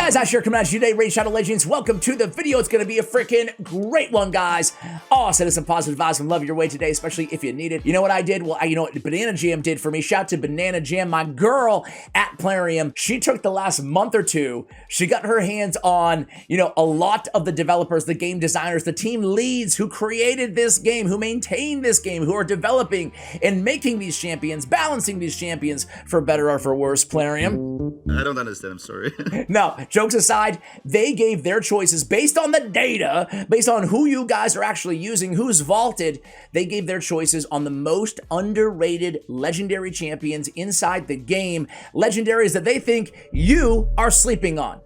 guys, Ash here coming at you today, RAID Shadow Legends. Welcome to the video. It's going to be a freaking great one, guys. Oh, send us some positive vibes and love your way today, especially if you need it. You know what I did? Well, you know what BananaJam did for me. Shout out to BananaJam, my girl at Plarium. She took the last month or two. She got her hands on, a lot of the developers, the game designers, the team leads who created this game, who maintain this game, who are developing and making these champions, balancing these champions for better or for worse, Plarium. I don't understand, I'm sorry. No, jokes aside, they gave their choices based on the data, based on who you guys are actually using, who's vaulted. They gave their choices on the most underrated legendary champions inside the game, legendaries that they think you are sleeping on.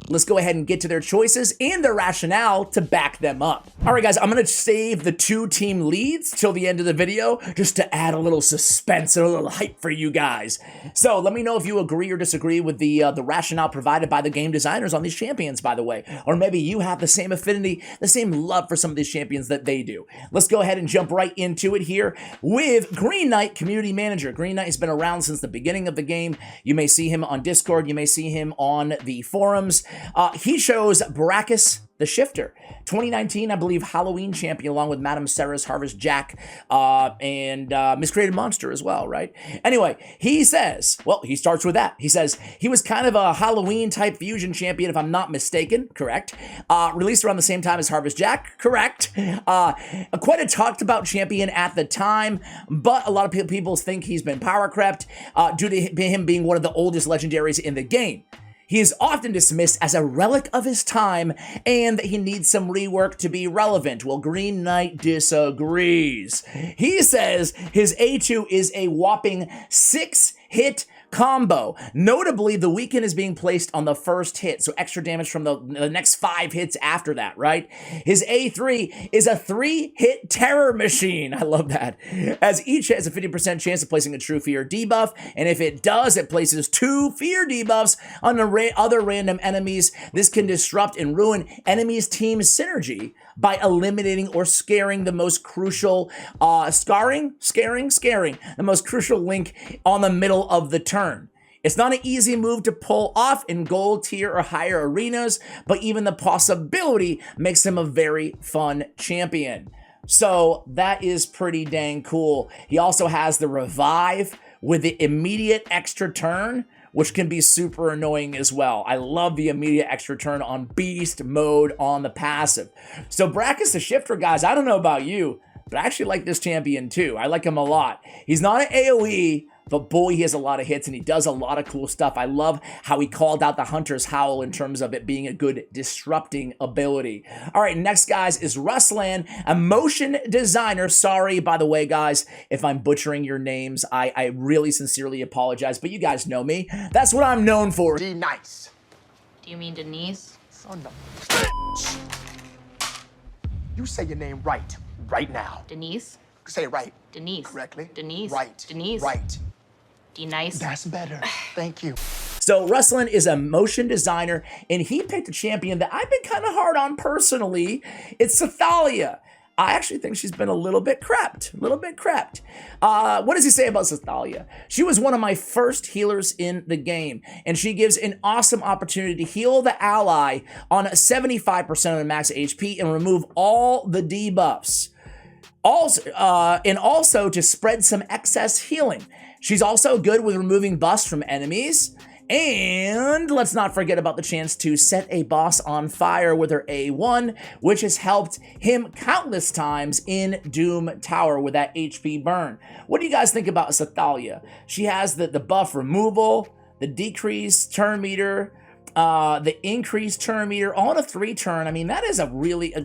Let's go ahead and get to their choices and their rationale to back them up. All right, guys, I'm gonna save the two team leads till the end of the video just to add a little suspense and a little hype for you guys. So let me know if you agree or disagree with the rationale provided by the game designers on these champions, by the way. Or maybe you have the same affinity, the same love for some of these champions that they do. Let's go ahead and jump right into it here with Green Knight, Community Manager. Green Knight has been around since the beginning of the game. You may see him on Discord. You may see him on the forums. He chose Brackus the Shifter, 2019, I believe, Halloween champion, along with Madame Sarah's Harvest Jack and Miscreated Monster as well, right? Anyway, he says, well, he starts with that. He says he was kind of a Halloween-type fusion champion, if I'm not mistaken, correct? Released around the same time as Harvest Jack, correct? Quite a talked-about champion at the time, but a lot of people think he's been power crept due to him being one of the oldest legendaries in the game. He is often dismissed as a relic of his time and that he needs some rework to be relevant. Well, Green Knight disagrees. He says his A2 is a whopping 6-hit combo. Notably, the weaken is being placed on the first hit, so extra damage from the next 5 hits after that, right? His A3 is a 3-hit terror machine. I love that. As each hit has a 50% chance of placing a true fear debuff, and if it does, it places 2 fear debuffs on other random enemies. This can disrupt and ruin enemies' team synergy by eliminating or scaring the most crucial, scaring, the most crucial link on the middle of the turn. It's not an easy move to pull off in gold tier or higher arenas, but even the possibility makes him a very fun champion. So that is pretty dang cool. He also has the revive with the immediate extra turn, which can be super annoying as well. I love the immediate extra turn on beast mode on the passive. So Brackus the Shifter, guys, I don't know about you, but I actually like this champion too. I like him a lot. He's not an AoE, but boy, he has a lot of hits and he does a lot of cool stuff. I love how he called out the Hunter's Howl in terms of it being a good disrupting ability. All right, next, guys, is Ruslan, a motion designer. Sorry, by the way, guys, if I'm butchering your names. I really sincerely apologize, but you guys know me. That's what I'm known for. Nice. Do you mean Denise? Son of a bitch. You say your name right now. Denise? Say it right. Denise. Correctly. Denise. Right. Denise. Right. D-nice. That's better. Thank you. So Ruslan is a motion designer, and he picked a champion that I've been kind of hard on personally. It's Sathalia. I actually think she's been a little bit crept. What does he say about Sathalia? She was one of my first healers in the game, and she gives an awesome opportunity to heal the ally on 75% of the max HP and remove all the debuffs. Also to spread some excess healing. She's also good with removing buffs from enemies. And let's not forget about the chance to set a boss on fire with her A1, which has helped him countless times in Doom Tower with that HP burn. What do you guys think about Sathalia? She has the buff removal, the decreased turn meter, the increased turn meter, on a 3-turn. I mean, that is a really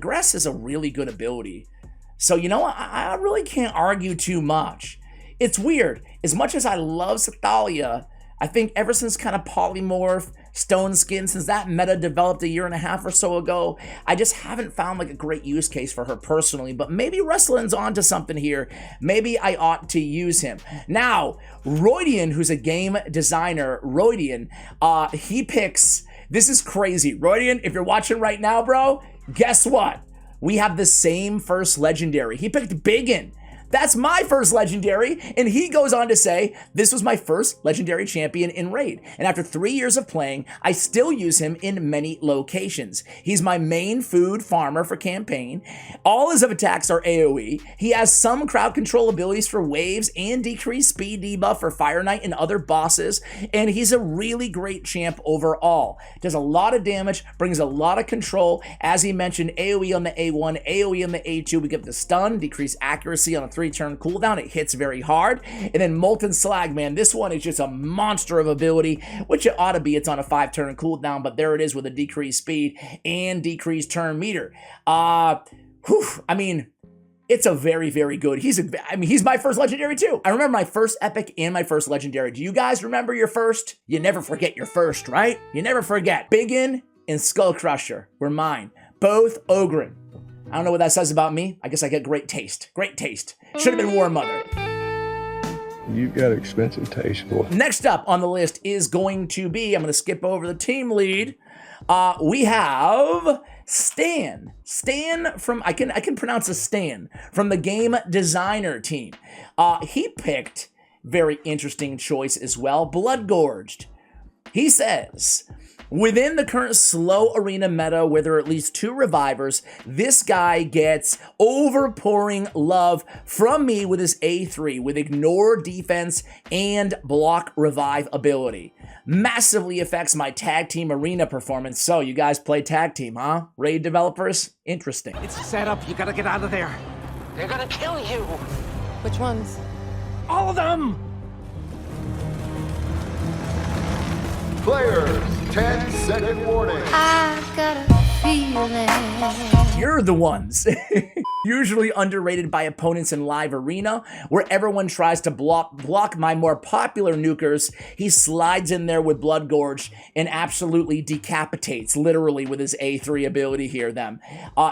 good ability. So, I really can't argue too much. It's weird. As much as I love Sathalia, I think ever since kind of Polymorph, Stone Skin, since that meta developed a 1.5 years or so ago, I just haven't found like a great use case for her personally, but maybe Ruslan's onto something here. Maybe I ought to use him. Now, Roidian, who's a game designer, he picks, this is crazy. Roidian, if you're watching right now, bro, guess what? We have the same first legendary. He picked Biggin. That's my first legendary. And he goes on to say, this was my first legendary champion in Raid. And after 3 years of playing, I still use him in many locations. He's my main food farmer for campaign. All his attacks are AoE. He has some crowd control abilities for waves and decreased speed debuff for Fire Knight and other bosses. And he's a really great champ overall. Does a lot of damage, brings a lot of control. As he mentioned, AoE on the A1, AoE on the A2. We get the stun, decreased accuracy on a 3-turn cooldown. It hits very hard. And then Molten Slag, man, this one is just a monster of ability, which it ought to be. It's on a 5-turn cooldown, but there it is with a decreased speed and decreased turn meter. I mean, it's a very, very good. He's my first legendary too. I remember my first epic and my first legendary. Do you guys remember your first? You never forget your first, right? You never forget. Biggin and Skull Crusher were mine. Both Ogren. I don't know what that says about me. I guess I get great taste. Great taste. Should have been War Mother. You've got expensive taste, boy. Next up on the list is going to be, I'm going to skip over the team lead. We have Stan. Stan from, I can pronounce a Stan, from the game designer team. He picked very interesting choice as well, Blood Gorged. He says, within the current slow arena meta where there are at least 2 revivers, this guy gets overpouring love from me with his A3 with ignore defense and block revive ability. Massively affects my tag team arena performance. So you guys play tag team, huh? Raid developers? Interesting. It's set up. You gotta get out of there. They're gonna kill you. Which ones? All of them! Players, 10-second warning. I've got a feeling. You're the ones. Usually underrated by opponents in live arena, where everyone tries to block my more popular nukers. He slides in there with Blood Gorge and absolutely decapitates, literally, with his A3 ability here, them.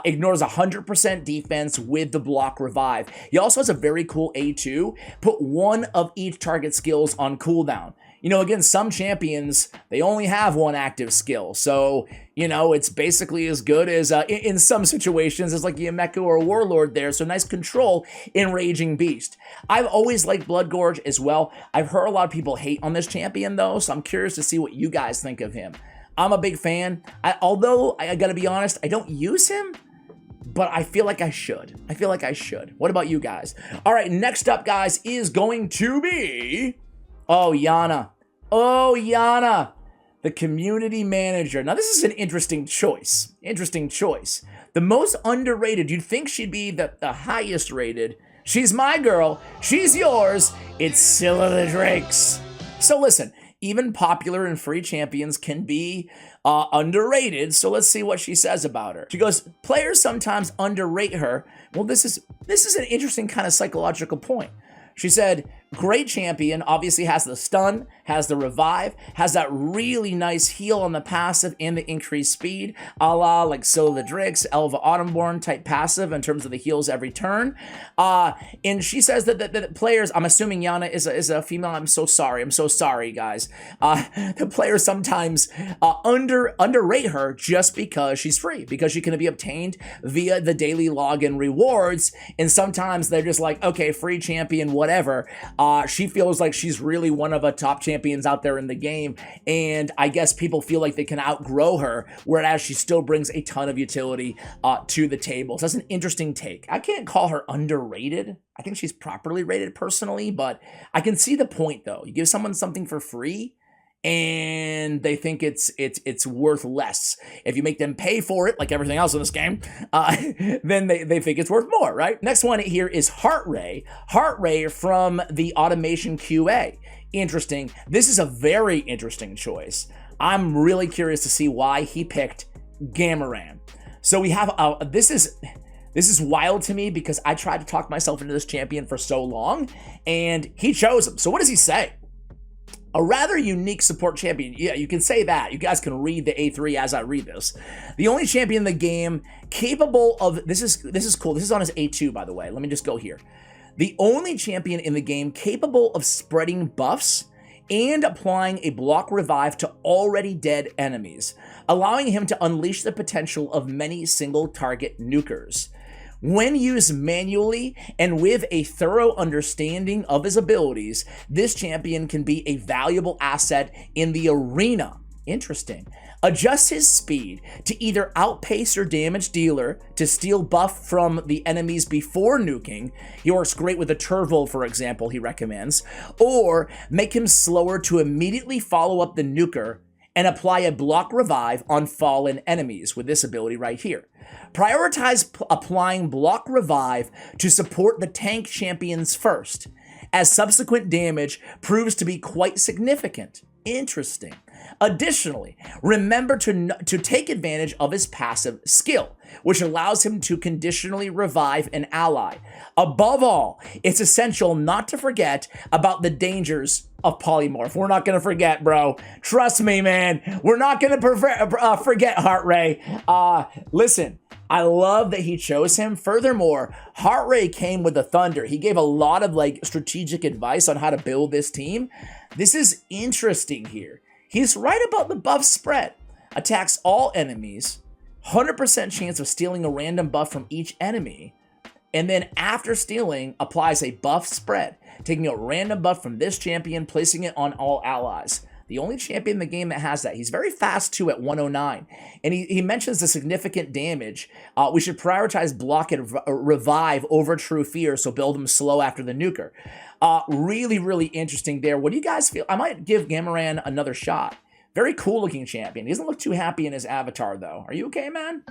Ignores 100% defense with the block revive. He also has a very cool A2. Put 1 of each target skills on cooldown. You know, again, some champions, they only have 1 active skill. So, you know, it's basically as good as, in some situations, as like a Yameko or a Warlord there. So nice control in Raging Beast. I've always liked Blood Gorge as well. I've heard a lot of people hate on this champion, though, so I'm curious to see what you guys think of him. I'm a big fan. Although, I gotta be honest, I don't use him, but I feel like I should. What about you guys? All right, next up, guys, is going to be... Jana. Jana, the community manager. Now, this is an interesting choice. The most underrated. You'd think she'd be the highest rated. She's my girl. She's yours. It's Scylla the Drakes. So listen, even popular and free champions can be underrated. So let's see what she says about her. She goes, players sometimes underrate her. Well, this is an interesting kind of psychological point. She said, great champion, obviously has the stun, has the revive, has that really nice heal on the passive and the increased speed, a la like Scylla the Drakes, Elva Autumnborn type passive in terms of the heals every turn. And she says that players, I'm assuming Jana is a female, I'm so sorry guys. The players sometimes underrate her just because she's free, because she can be obtained via the daily login rewards, and sometimes they're just like, okay, free champion, whatever. She feels like she's really one of the top champions out there in the game, and I guess people feel like they can outgrow her, whereas she still brings a ton of utility to the table. So that's an interesting take. I can't call her underrated. I think she's properly rated personally, but I can see the point though. You give someone something for free, and they think it's worth less. If you make them pay for it, like everything else in this game, then they think it's worth more, right? Next one here is HeartRay. HeartRay from the Automation QA. Interesting. This is a very interesting choice. I'm really curious to see why he picked Gamaran. So we have, this is wild to me because I tried to talk myself into this champion for so long, and he chose him. So what does he say? A rather unique support champion. Yeah, you can say that. You guys can read the A3 as I read this. The only champion in the game capable of... This is cool. This is on his A2, by the way. Let me just go here. The only champion in the game capable of spreading buffs and applying a block revive to already dead enemies, allowing him to unleash the potential of many single target nukers. When used manually and with a thorough understanding of his abilities, this champion can be a valuable asset in the arena. Interesting. Adjust his speed to either outpace your damage dealer to steal buff from the enemies before nuking. He works great with a Turvo, for example, he recommends. Or make him slower to immediately follow up the nuker and apply a block revive on fallen enemies with this ability right here. Prioritize applying block revive to support the tank champions first, as subsequent damage proves to be quite significant. Interesting. Additionally, remember to take advantage of his passive skill, which allows him to conditionally revive an ally. Above all, it's essential not to forget about the dangers of polymorph. We're not going to forget, bro. Trust me, man. We're not going to forget HeartRay. Listen, I love that he chose him. Furthermore, HeartRay came with the thunder. He gave a lot of strategic advice on how to build this team. This is interesting here. He's right about the buff spread. Attacks all enemies, 100% chance of stealing a random buff from each enemy, and then after stealing, applies a buff spread, taking a random buff from this champion, placing it on all allies. The only champion in the game that has that. He's very fast too at 109. And he mentions the significant damage. We should prioritize block and revive over true fear, so build him slow after the nuker. Really, really interesting there. What do you guys feel? I might give Gamaran another shot. Very cool looking champion. He doesn't look too happy in his avatar though. Are you okay, man?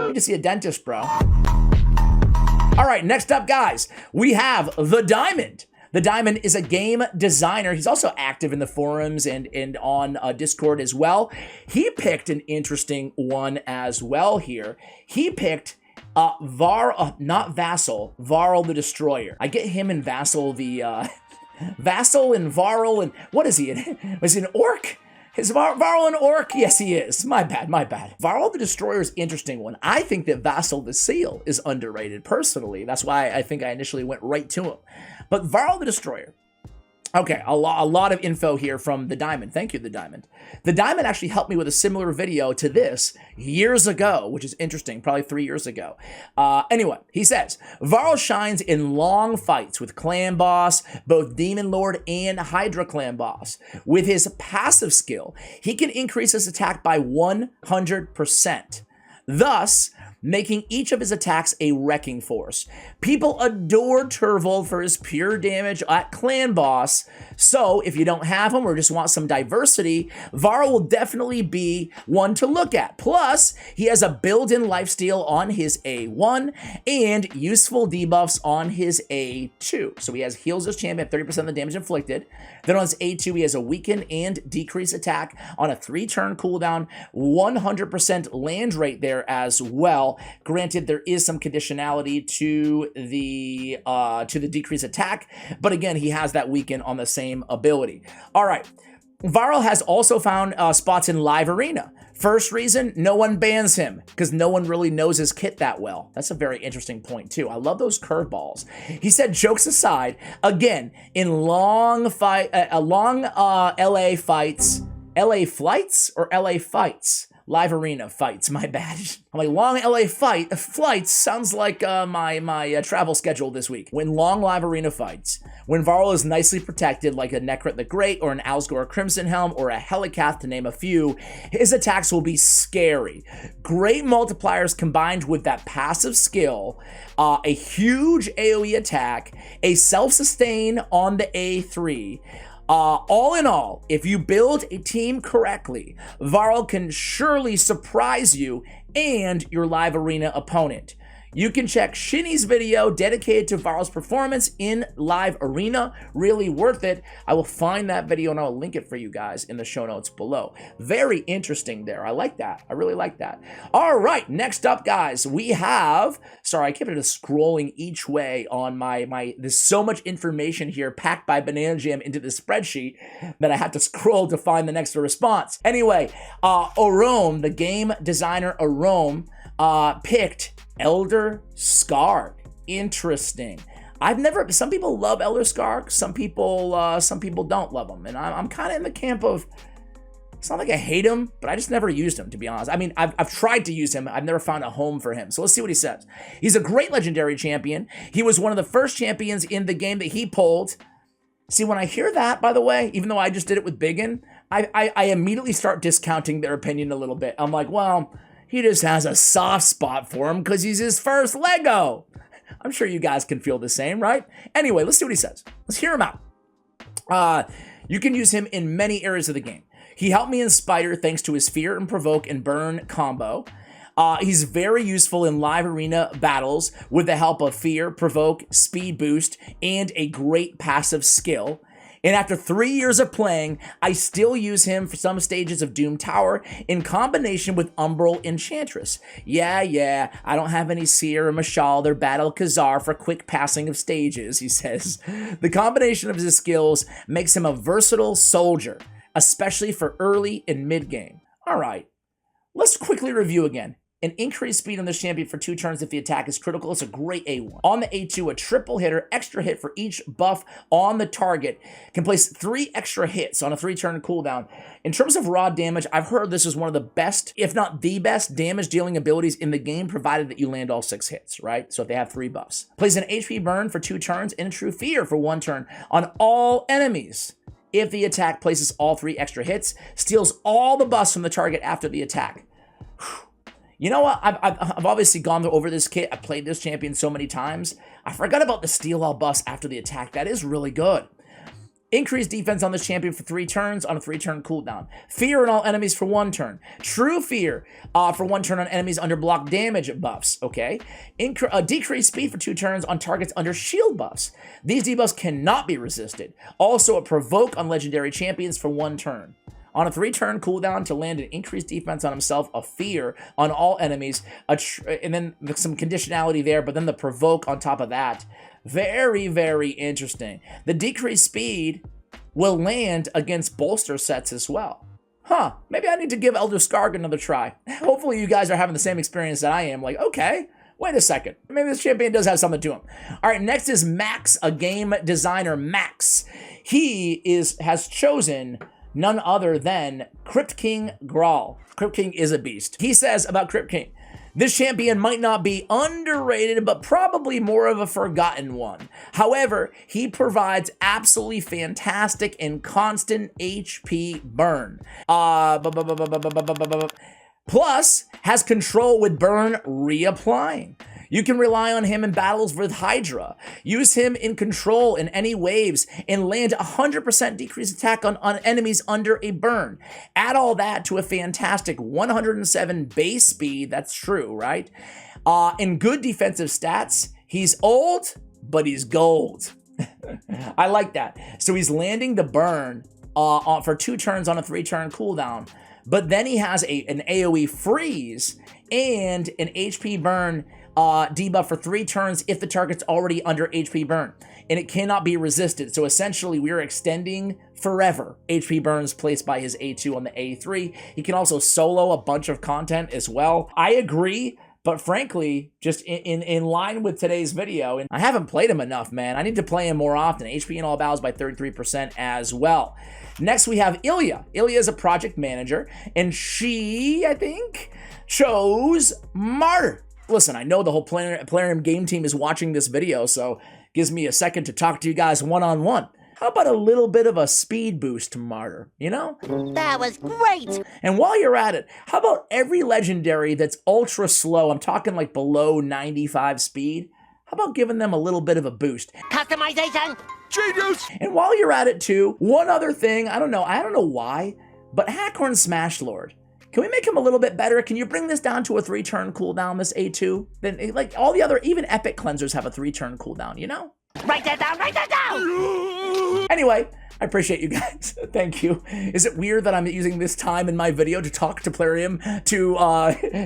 You need to see a dentist, bro. All right, next up, guys, we have the Diamond. The Diamond is a game designer. He's also active in the forums and on Discord as well. He picked an interesting one as well here. He picked not Vassal, Varl the Destroyer. I get him and Vassal the Vassal and Varl, and what is he? Was he an orc? Is Varl an orc? Yes, he is. My bad. Varl the Destroyer is an interesting one. I think that Vassal the Seal is underrated personally. That's why I think I initially went right to him. But Varl the Destroyer. Okay, a lot of info here from the Diamond. Thank you, the Diamond. The Diamond actually helped me with a similar video to this years ago, which is interesting, probably 3 years ago. Anyway, he says, Varl shines in long fights with Clan Boss, both Demon Lord and Hydra Clan Boss. With his passive skill, he can increase his attack by 100%. Thus, making each of his attacks a wrecking force. People adore Turvold for his pure damage at Clan Boss, so if you don't have him or just want some diversity, Varl will definitely be one to look at. Plus, he has a built-in lifesteal on his A1 and useful debuffs on his A2. So he has heals his champion at 30% of the damage inflicted. Then on his A2, he has a weaken and decrease attack on a 3-turn cooldown, 100% land rate there as well. Granted, there is some conditionality to the decreased attack, but again, he has that weaken on the same ability. All right, Varl has also found spots in live arena. First reason, no one bans him because no one really knows his kit that well. That's a very interesting point too. I love those curveballs. He said, jokes aside, again, in long LA fights, LA flights or LA fights? Live arena fights, my bad. I'm like, long LA flights sounds like my travel schedule this week. When long live arena fights, when Varl is nicely protected like a Necrit the Great or an Alsgor Crimson Helm or a Helicath to name a few, his attacks will be scary. Great multipliers combined with that passive skill, a huge AoE attack, a self-sustain on the A3, all in all, if you build a team correctly, Varl can surely surprise you and your live arena opponent. You can check Shinny's video dedicated to Varl's performance in live arena. Really worth it. I will find that video and I'll link it for you guys in the show notes below. Very interesting there. I like that. I really like that. All right, next up, guys, we have, sorry, I kept it scrolling each way on there's so much information here packed by BananaJam into the spreadsheet that I had to scroll to find the next response. Anyway, Orome, the game designer Orome, picked Elder Skarg. Interesting. Some people love Elder Skarg, some people don't love him, and I'm kind of in the camp of It's not like I hate him, but I just never used him, to be honest. I mean, I've tried to use him. I've never found a home for him. So let's see what he says. He's a great legendary champion. He was one of the first champions in the game that he pulled. See, when I hear that, by the way, even though I just did it with Biggin, I immediately start discounting their opinion a little bit. I'm like, well, he just has a soft spot for him because he's his first Lego. I'm sure you guys can feel the same, right? Anyway, let's see what he says. Let's hear him out. You can use him in many areas of the game. He helped me in Spider thanks to his Fear and Provoke and Burn combo. He's very useful in live arena battles with the help of Fear, Provoke, Speed Boost, and a great passive skill. And after 3 years of playing, I still use him for some stages of Doom Tower in combination with Umbral Enchantress. Yeah, I don't have any Seer or Mashal or Battle Khazar for quick passing of stages, he says. The combination of his skills makes him a versatile soldier, especially for early and mid-game. All right, let's quickly review again. An increased speed on this champion for 2 turns if the attack is critical. It's a great A1. On the A2, a triple hitter, extra hit for each buff on the target. Can place 3 extra hits on a 3-turn cooldown. In terms of raw damage, I've heard this is one of the best, if not the best, damage dealing abilities in the game, provided that you land all 6 hits, right? So if they have 3 buffs. Plays an HP burn for 2 turns and a true fear for 1 turn on all enemies. If the attack places all 3 extra hits, steals all the buffs from the target after the attack. You know what? I've obviously gone over this kit. I played this champion so many times. I forgot about the steal all buffs after the attack. That is really good. Increased defense on this champion for 3 turns on a 3-turn cooldown. Fear on all enemies for 1 turn. True fear for 1 turn on enemies under block damage buffs, okay? Decreased speed for 2 turns on targets under shield buffs. These debuffs cannot be resisted. Also, a provoke on legendary champions for 1 turn. On a 3-turn cooldown to land an increased defense on himself, a fear on all enemies, and then some conditionality there, but then the provoke on top of that. Very, very interesting. The decreased speed will land against bolster sets as well. Huh, maybe I need to give Elder Skarg another try. Hopefully you guys are having the same experience that I am. Like, okay, wait a second. Maybe this champion does have something to him. All right, next is Max, a game designer, Max. He has chosen none other than Crypt King Grawl. Crypt King is a beast. He says about Crypt King, this champion might not be underrated, but probably more of a forgotten one. However, he provides absolutely fantastic and constant HP burn. Plus, has control with burn reapplying. You can rely on him in battles with Hydra. Use him in control in any waves and land 100% decreased attack on enemies under a burn. Add all that to a fantastic 107 base speed. That's true, right? In good defensive stats, he's old, but he's gold. I like that. So he's landing the burn for 2 turns on a 3-turn cooldown. But then he has an AoE freeze and an HP burn debuff for 3 turns if the target's already under HP burn, and it cannot be resisted. So essentially, we are extending forever HP burns placed by his A2 on the A3. He can also solo a bunch of content as well. I agree, but frankly, just in line with today's video, and I haven't played him enough, man. I need to play him more often. HP in all battles by 33% as well. Next, we have Ilia. Ilia is a project manager, and she, I think, chose Martyr. Listen, I know the whole Plarium game team is watching this video, so gives me a second to talk to you guys one-on-one. How about a little bit of a speed boost to Martyr, you know? That was great! And while you're at it, how about every legendary that's ultra slow, I'm talking like below 95 speed, how about giving them a little bit of a boost? Customization! Genius! And while you're at it too, one other thing, I don't know why, but Hackhorn Smashlord. Can we make him a little bit better? Can you bring this down to a 3-turn cooldown, this A2? Then, like all the other, even epic cleansers have a 3-turn cooldown, you know? Write that down, write that down! Anyway, I appreciate you guys. Thank you. Is it weird that I'm using this time in my video to talk to Plarium to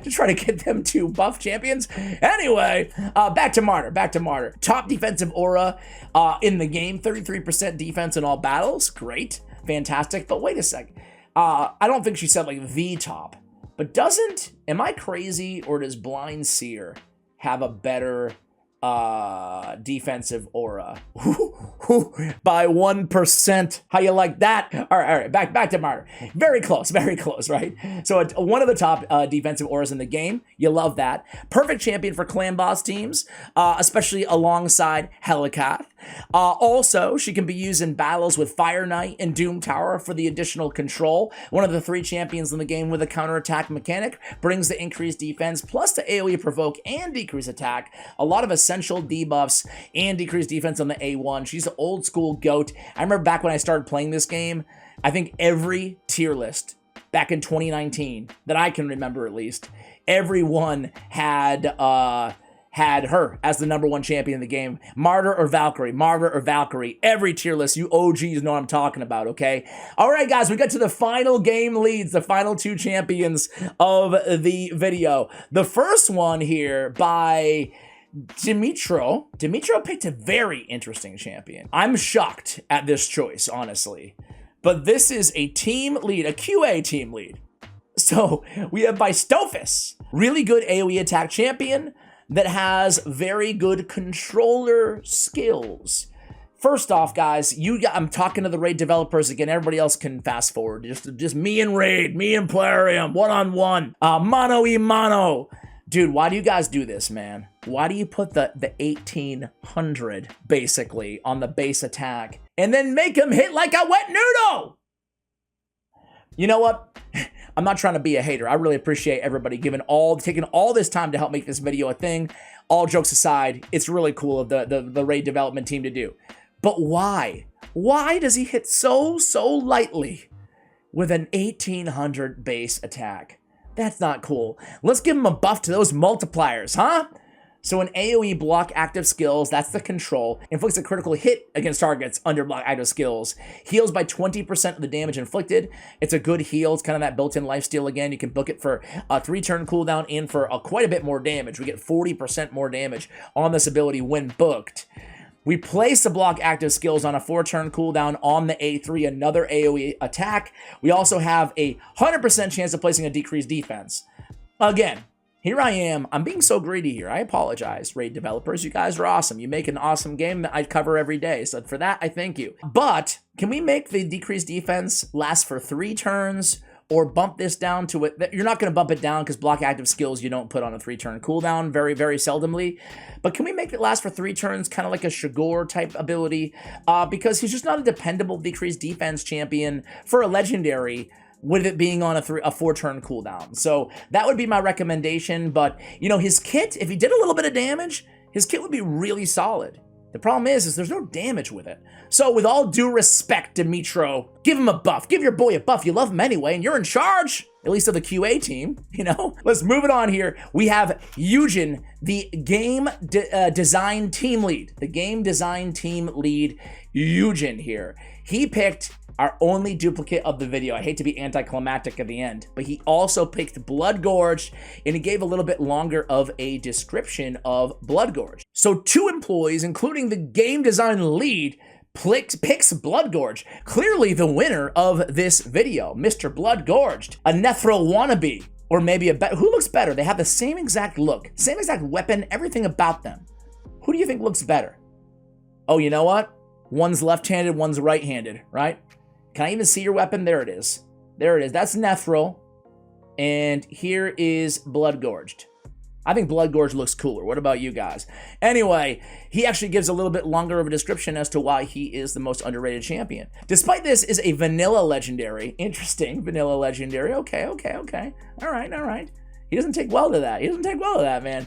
try to get them to buff champions? Anyway, back to Martyr. Top defensive aura in the game, 33% defense in all battles. Great, fantastic. But wait a sec. I don't think she said like the top, but am I crazy, or does Blind Seer have a better defensive aura by 1%. How you like that? All right, back to Martyr. Very close, right? So one of the top defensive auras in the game. You love that. Perfect champion for clan boss teams, especially alongside Helikath. Also, she can be used in battles with Fire Knight and Doom Tower for the additional control. One of the 3 champions in the game with a counterattack mechanic, brings the increased defense plus the AoE provoke and decrease attack. A lot of essential debuffs and decreased defense on the A1. She's an old school GOAT. I remember back when I started playing this game, I think every tier list back in 2019 that I can remember, at least, everyone had her as the #1 champion in the game. Martyr or Valkyrie. Every tier list, you OGs know what I'm talking about, okay? All right, guys, we got to the final game leads, the final 2 champions of the video. The first one here by Dimitro. Dimitro picked a very interesting champion. I'm shocked at this choice, honestly. But this is a team lead, a QA team lead. So we have by Stophus, really good AoE attack champion that has very good controller skills. First off, guys, I'm talking to the RAID developers again. Everybody else can fast forward. Just me and RAID, me and Plarium, one-on-one, mano-y-mano. Dude, why do you guys do this, man? Why do you put the 1800 basically on the base attack and then make him hit like a wet noodle? You know what? I'm not trying to be a hater. I really appreciate everybody taking all this time to help make this video a thing. All jokes aside, it's really cool of the RAID development team to do. But why? Why does he hit so lightly with an 1800 base attack? That's not cool. Let's give him a buff to those multipliers, huh? So in AoE block active skills, that's the control, inflicts a critical hit against targets under block active skills, heals by 20% of the damage inflicted. It's a good heal. It's kind of that built-in lifesteal again. You can book it for a 3-turn cooldown and for quite a bit more damage. We get 40% more damage on this ability when booked. We place the block active skills on a 4-turn cooldown on the A3, another AoE attack. We also have a 100% chance of placing a decreased defense. Again, here I am. I'm being so greedy here. I apologize, RAID developers. You guys are awesome. You make an awesome game that I cover every day. So for that, I thank you. But can we make the decreased defense last for 3 turns? Or bump this down to it. You're not going to bump it down because block active skills you don't put on a 3-turn cooldown very, very seldomly. But can we make it last for 3 turns, kind of like a Shigor type ability? Because he's just not a dependable decreased defense champion for a legendary, with it being on a 4-turn cooldown. So that would be my recommendation. But, you know, his kit, if he did a little bit of damage, his kit would be really solid. The problem is there's no damage with it. So with all due respect, Dimitro, give him a buff. Give your boy a buff. You love him anyway, and you're in charge, at least of the QA team, you know? Let's move it on here. We have Eugen, the game design team lead. The game design team lead, Eugen here. He picked our only duplicate of the video. I hate to be anticlimactic at the end, but he also picked Blood Gorge, and he gave a little bit longer of a description of Blood Gorge. So 2 employees, including the game design lead, picks Blood Gorge. Clearly the winner of this video, Mr. Blood Gorged. A Nephro wannabe, or maybe who looks better? They have the same exact look, same exact weapon, everything about them. Who do you think looks better? Oh, you know what? One's left-handed, one's right-handed, right? Can I even see your weapon? There it is. There it is. That's Nephro. And here is Blood Gorged. I think Blood Gorge looks cooler. What about you guys? Anyway, he actually gives a little bit longer of a description as to why he is the most underrated champion. Despite this is a vanilla legendary. Interesting. Vanilla legendary. Okay. All right. He doesn't take well to that. Man.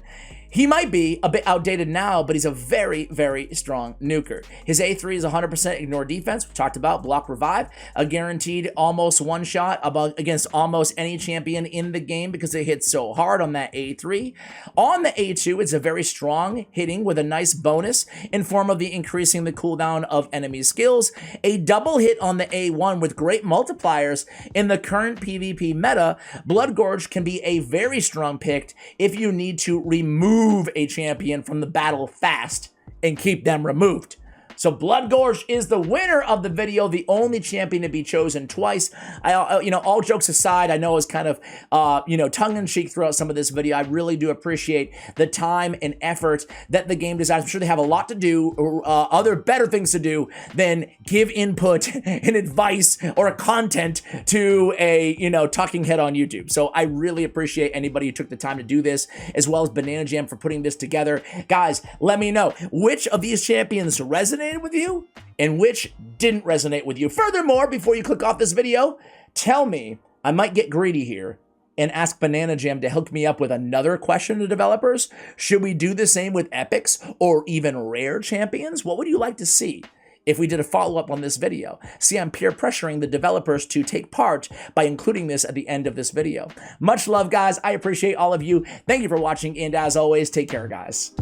He might be a bit outdated now, but he's a very, very strong nuker. His A3 is 100% ignore defense. We talked about block revive, a guaranteed almost one-shot against almost any champion in the game because it hits so hard on that A3. On the A2, it's a very strong hitting with a nice bonus in form of the increasing the cooldown of enemy skills. A double hit on the A1 with great multipliers. In the current PvP meta, Blood Gorge can be a very strong pick if you need to remove a champion from the battle fast and keep them removed. So Bloodgorge is the winner of the video, the only champion to be chosen twice. You know, all jokes aside, I know it's kind of, you know, tongue-in-cheek throughout some of this video. I really do appreciate the time and effort that the game designers. I'm sure they have a lot to do, or other better things to do than give input and advice or content to a, you know, talking head on YouTube. So I really appreciate anybody who took the time to do this, as well as BananaJam for putting this together. Guys, let me know which of these champions resonated with you and which didn't resonate with you. Furthermore, before you click off this video, tell me, I might get greedy here and ask BananaJam to hook me up with another question to developers. Should we do the same with epics or even rare champions? What would you like to see if we did a follow-up on this video? See, I'm peer pressuring the developers to take part by including this at the end of this video. Much love, guys. I appreciate all of you. Thank you for watching, and as always, take care, guys.